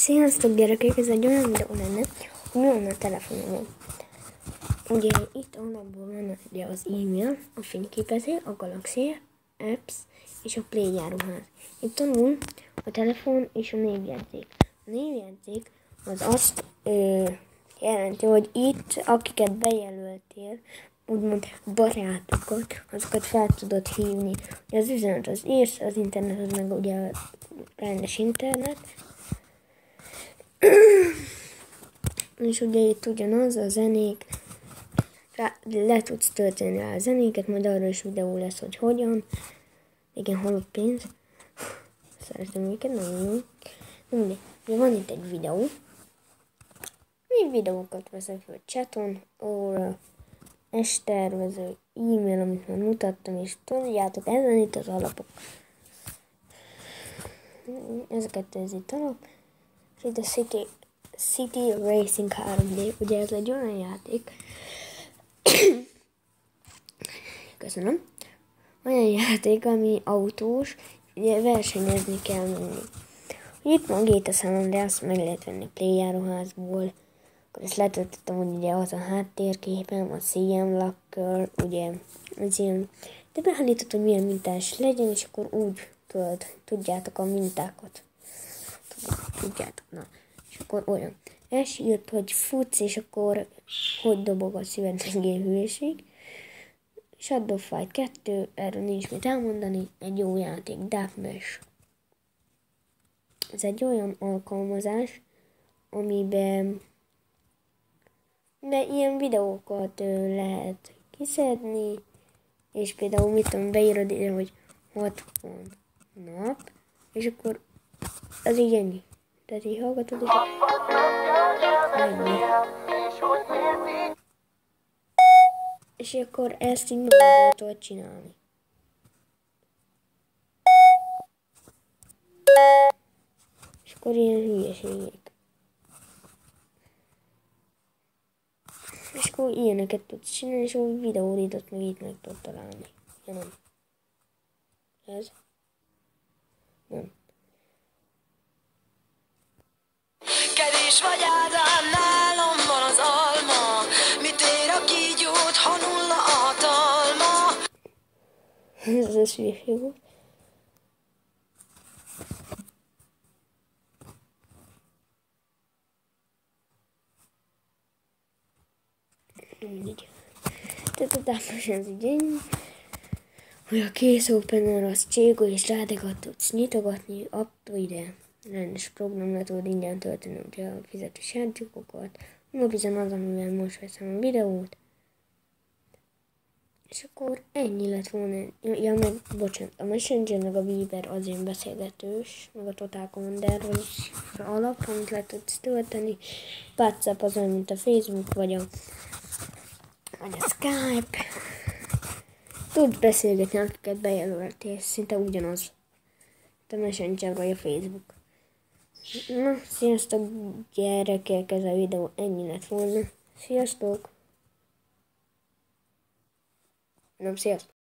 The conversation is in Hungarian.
Sziasztok gyerekek, ez egy olyan videó lenne, hogy mi van a telefonomon. Ugye itt alapból van ugye az e-mail, a fényképező, a Galaxy Apps és a Play járóház. Itt alul a telefon és a névjegyzék. A névjegyzék az azt jelenti, hogy itt akiket bejelöltél, úgymond barátokat, azokat fel tudod hívni. Ugye az üzenet az írsz, az internet az meg ugye a rendes internet. És ugye itt ugyanaz a zenék, le tudsz tölteni rá a zenéket, majd arra is videó lesz, hogy hogyan. Igen, halott pénz. Szeretem őket, nagyon jó. Mindegy, van itt egy videó. Még videókat veszek fel chaton, óra, tervező, e-mail, amit már mutattam, és tudjátok, ezen itt az alapok. Ezeket ez itt alap. És itt a City Racing 3D, ugye ez egy olyan játék, köszönöm, olyan játék, ami autós, ugye versenyezni kell menni. Itt van a San Andreas, meg lehet venni Play járóházból, akkor ezt letöltöttem, hogy ugye az a háttérképem, a CM Locker, ugye az ilyen, de beállított, hogy milyen mintás legyen, és akkor úgy tudjátok a mintákat. Tudjátok, na. És akkor olyan. És jött, hogy futsz, és akkor hogy dobog a szíved, ez ilyen hülyeség. Shadow Fight 2, erről nincs mit elmondani, egy jó játék, Deathmatch. Ez egy olyan alkalmazás, amiben ilyen videókat lehet kiszedni, és például mit tudom, beírod ide, hogy 60 nap, és akkor az így ennyi. Tehát így hallgatod, és ennyi. És akkor ezt így magad tudod csinálni. És akkor ilyen hülyeségek. És akkor ilyeneket tudsz csinálni, és akkor videóidot meg itt meg tudod találni. Ja, nem. Ez? Nem. Kevés vagy ádám, nálam van az alma. Mit ér a kígyót, ha nulla a hatalma? Ez az hülyeség volt. Mindig. Tehát a tápos az így ennyi, hogy a case opener az cségó és rádegat tudsz nyitogatni, attól ide rendes program le tudod ingyen tölteni ugye a fizetős játékokat. Mobizen az, amivel most veszem a videót. És akkor ennyi lett volna. Ja, meg bocsánat, a Messenger meg a Viber az ilyen beszélgetős, meg a Total Commander az alap, amit le tudsz tölteni. WhatsApp az olyan, mint a Facebook, vagy a Skype. Tudsz beszélgetni, akiket bejelöltél, szinte ugyanaz. A Messenger vagy a Facebook. Na, sziasztok gyerekek, ez a videó ennyi lett volna. Sziasztok! Nem, sziasztok!